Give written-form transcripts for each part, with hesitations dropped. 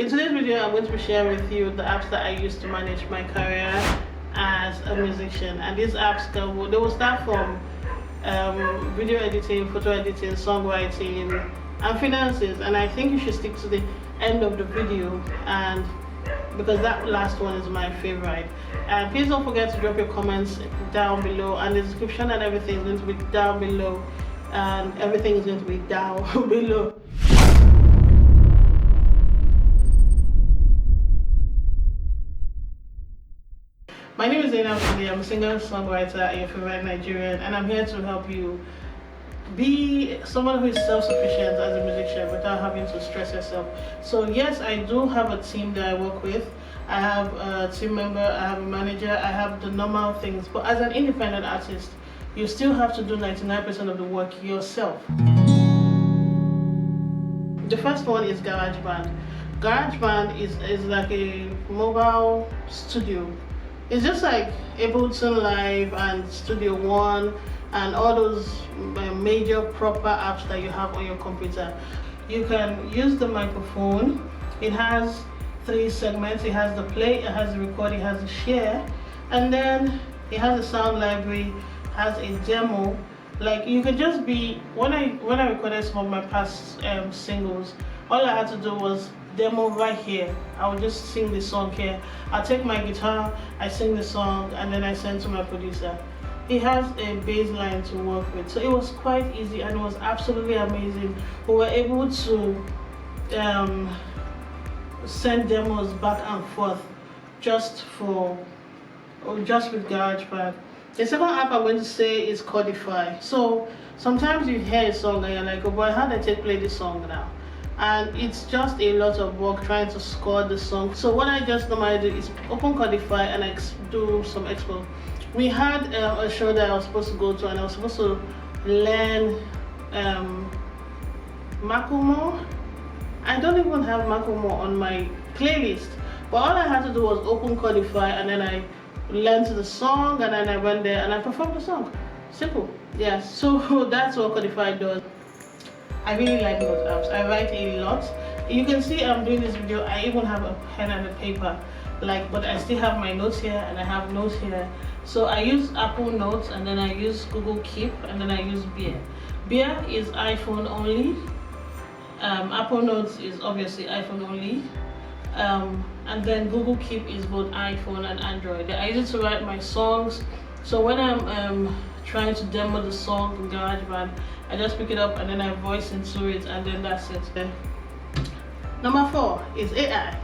In today's video, I'm going to be sharing with you the apps that I use to manage my career as a musician. And these apps they will start from video editing, photo editing, songwriting, and finances. And I think you should stick to the end of the video, and because that last one is my favorite. And please don't forget to drop your comments down below, and the description and everything is going to be down below, and everything is going to be down below. My name is Zainab. I'm a singer-songwriter and your favorite Nigerian, and I'm here to help you be someone who is self-sufficient as a musician without having to stress yourself. So yes, I do have a team that I work with. I have a team member, I have a manager, I have the normal things. But as an independent artist, you still have to do 99% of the work yourself. The first one is Garageband. Garageband is like a mobile studio. It's just like Ableton Live and Studio One and all those major proper apps that you have on your computer. You can use the microphone. It has 3 segments. It has the play, it has the record, it has the share, and then it has a sound library, has a demo. Like, you could just be, when I recorded some of my past singles, all I had to do was demo right here. I would just sing the song here. I take my guitar, I sing the song, and then I send to my producer. It has a bass line to work with, so it was quite easy and it was absolutely amazing. We were able to send demos back and forth just with GarageBand. The second app I'm going to say is Chordify. So sometimes you hear a song and you're like, oh boy, how did I play this song now? And it's just a lot of work trying to score the song. So what I just normally do is open Chordify and I do some export. We had a show that I was supposed to go to, and I was supposed to learn Macklemore. I don't even have Macklemore on my playlist, but all I had to do was open Chordify, and then I learned the song, and then I went there and I performed the song. Simple. Yeah, so that's what Chordify does. I really like those apps. I write a lot. You can see I'm doing this video. I even have a pen and a paper, but I still have my notes here and I have notes here. So I use Apple Notes, and then I use Google Keep, and then I use Beer. Beer is iPhone only. Apple Notes is obviously iPhone only. And then Google Keep is both iPhone and Android. I use it to write my songs. So when I'm trying to demo the song in GarageBand, I just pick it up and then I voice into it, and then that's it. Number 4 is AI,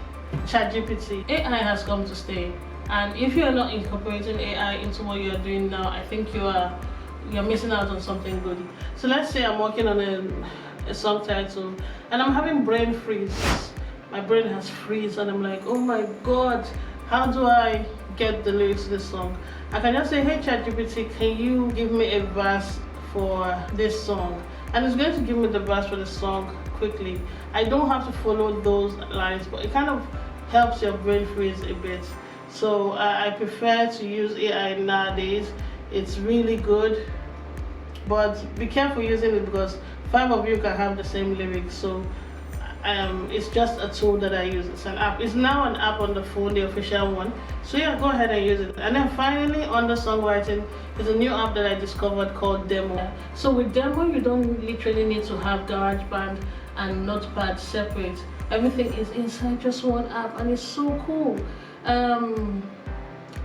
ChatGPT. AI has come to stay, and if you are not incorporating AI into what you are doing now, I think you're missing out on something good. So let's say I'm working on a song title and I'm having brain freeze. My brain has freeze and I'm like, oh my god, how do I get the lyrics to this song? I can just say, hey ChatGPT, can you give me a verse for this song? And it's going to give me the verse for the song quickly. I don't have to follow those lines, but it kind of helps your brain freeze a bit. So I prefer to use AI nowadays. It's really good, but be careful using it because 5 of you can have the same lyrics. So it's just a tool that I use. It's an app. It's now an app on the phone, the official one. So yeah, go ahead and use it. And then finally, under songwriting, there's a new app that I discovered called Demo. So with Demo, you don't literally need to have GarageBand and Notepad separate. Everything is inside just one app, and it's so cool.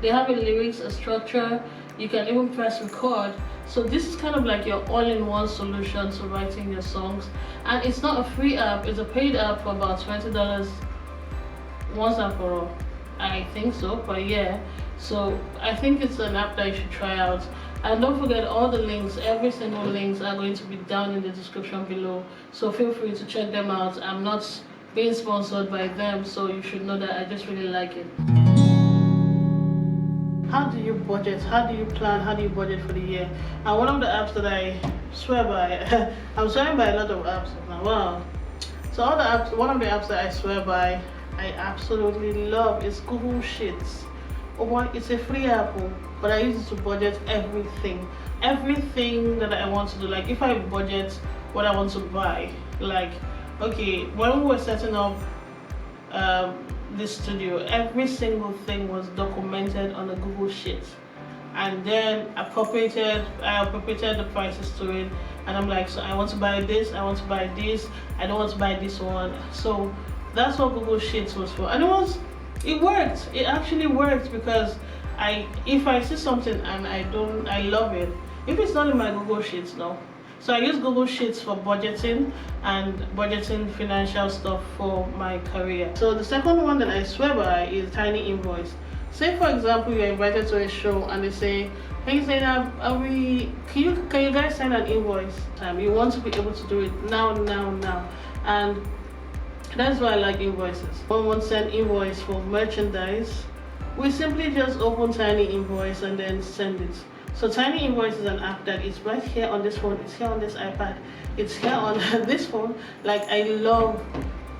They have a lyrics, a structure. You can even press record. So this is kind of like your all-in-one solution to writing your songs. And it's not a free app, it's a paid app for about $20 once and for all. I think so, but yeah. So I think it's an app that you should try out. And don't forget, all the links, every single links are going to be down in the description below. So feel free to check them out. I'm not being sponsored by them, so you should know that I just really like it. How do you budget? How do you plan? How do you budget for the year? And one of the apps that I swear by, I'm swearing by a lot of apps now. Wow. So all the apps, one of the apps that I swear by, I absolutely love is Google Sheets. Oh boy, it's a free app, but I use it to budget everything that I want to do. Like if I budget what I want to buy, like okay, when we were setting up this studio, every single thing was documented on a Google Sheet. And then I appropriated the prices to it, and I'm like, so I want to buy this, I want to buy this, I don't want to buy this one. So that's what Google Sheets was for, and it worked. It actually worked, because if I see something and I love it, if it's not in my Google Sheets, no. So I use Google Sheets for budgeting and budgeting financial stuff for my career. So the second one that I swear by is Tiny Invoice. Say for example you're invited to a show and they say, hey Zainab, can you guys send an invoice? You want to be able to do it now, and that's why I like invoices. When one send invoice for merchandise, we simply just open Tiny Invoice and then send it. So Tiny Invoice is an app that is right here on this phone, it's here on this iPad, it's here on this phone. Like, I love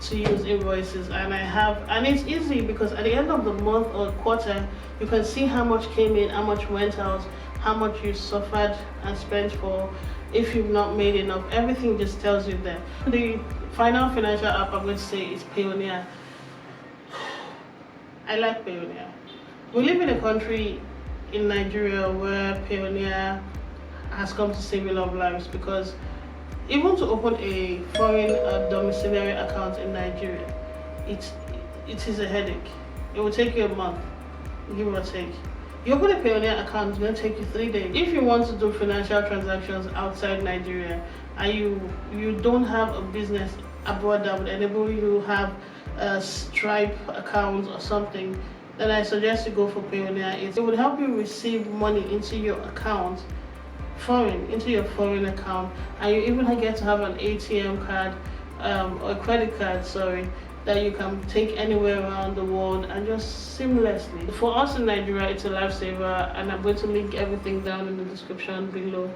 to use invoices, and it's easy because at the end of the month or quarter, you can see how much came in, how much went out, how much you suffered and spent for. If you've not made enough, everything just tells you there. The final financial app I'm going to say is Payoneer. I like Payoneer. We live in a country in Nigeria where Payoneer has come to save a lot of lives, because even to open a foreign domiciliary account in Nigeria, it is a headache. It will take you a month, give or take. You open a Payoneer account, it's going to take you 3 days. If you want to do financial transactions outside Nigeria and you don't have a business abroad that would enable you to have a Stripe account or something, then I suggest you go for Payoneer. It would help you receive money into your account, into your foreign account, and you even get to have an ATM card or a credit card, that you can take anywhere around the world and just seamlessly. For us in Nigeria, it's a lifesaver, and I'm going to link everything down in the description below.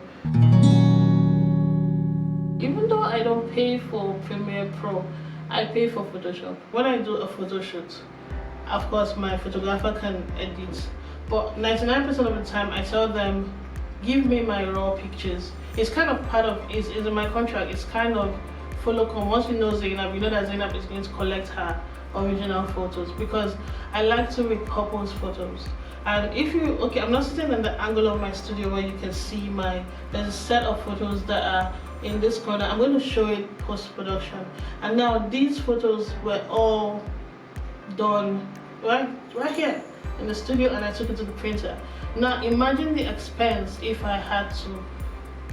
Even though I don't pay for Premiere Pro, I pay for Photoshop. When I do a photo shoot, of course my photographer can edit, but 99% of the time I tell them, give me my raw pictures. It's kind of part of, it's in my contract, it's kind of follow come. Once you know Zainab, you know that Zainab is going to collect her original photos, because I like to repurpose photos. And I'm not sitting in the angle of my studio where you can see there's a set of photos that are in this corner. I'm going to show it post-production. And now these photos were all done right here in the studio, and I took it to the printer. Now imagine the expense if I had to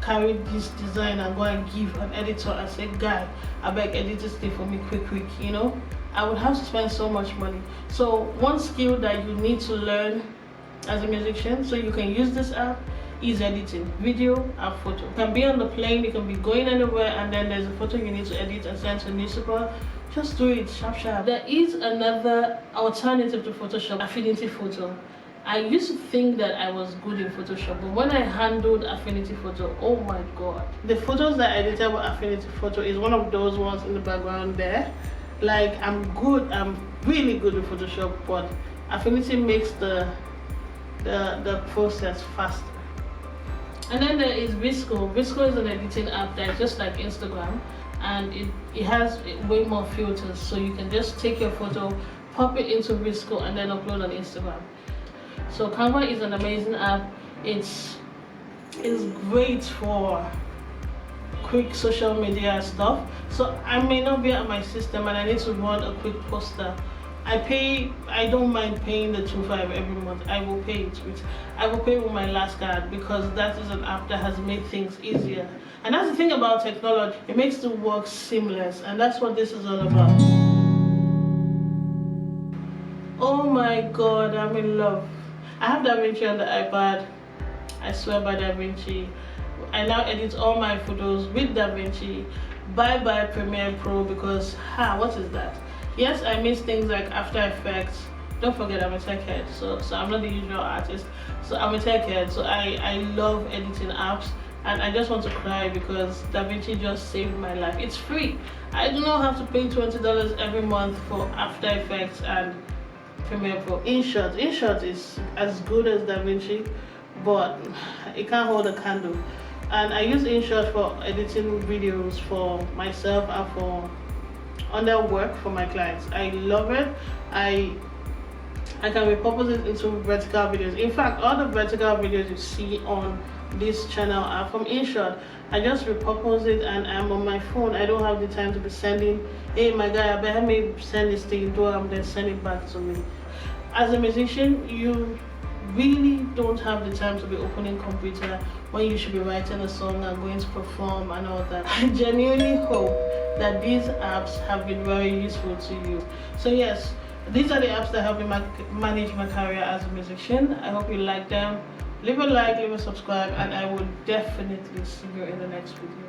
carry this design and go and give an editor and say, guy, I beg, edit this thing for me quick, you know. I would have to spend so much money. So one skill that you need to learn as a musician, so you can use this app, is editing video and photo. You can be on the plane, you can be going anywhere, and then there's a photo you need to edit and send to a newspaper. Just do it sharp. There is another alternative to Photoshop, Affinity Photo. I used to think that I was good in Photoshop, but when I handled Affinity Photo, oh my god. The photos that I edited with Affinity Photo is one of those ones in the background there. Like, I'm really good with Photoshop, but Affinity makes the process faster. And then there is VSCO. VSCO is an editing app that is just like Instagram, and it has way more filters, so you can just take your photo, pop it into VSCO, and then upload on Instagram. So Canva is an amazing app. It's great for quick social media stuff. So I may not be at my system and I need to run a quick poster. I don't mind paying the $2.5 every month. I will pay with my last card, because that is an app that has made things easier. And that's the thing about technology, it makes the work seamless, and that's what this is all about. Oh my god, I'm in love. I have Davinci on the iPad. I swear by Davinci. I now edit all my photos with Davinci. Bye Premiere Pro, because what is that? Yes, I miss things like After Effects. Don't forget, I'm a tech head, so I'm not the usual artist. So I'm a tech head, so I love editing apps, and I just want to cry because Davinci just saved my life. It's free. I do not have to pay $20 every month for After Effects and Premiere Pro. Inshot is as good as Davinci, but it can't hold a candle. And I use Inshot for editing videos for myself and for under work for my clients. I love it. I can repurpose it into vertical videos. In fact, all the vertical videos you see on this channel are from Inshot. I just repurpose it and I'm on my phone. I don't have the time to be sending, hey my guy, I better me send this thing to him, then send it back to me. As a musician, you really don't have the time to be opening computer when you should be writing a song and going to perform and all that. I genuinely hope that these apps have been very useful to you. So yes, these are the apps that help me manage my career as a musician. I hope you like them. Leave a like, leave a subscribe, and I will definitely see you in the next video.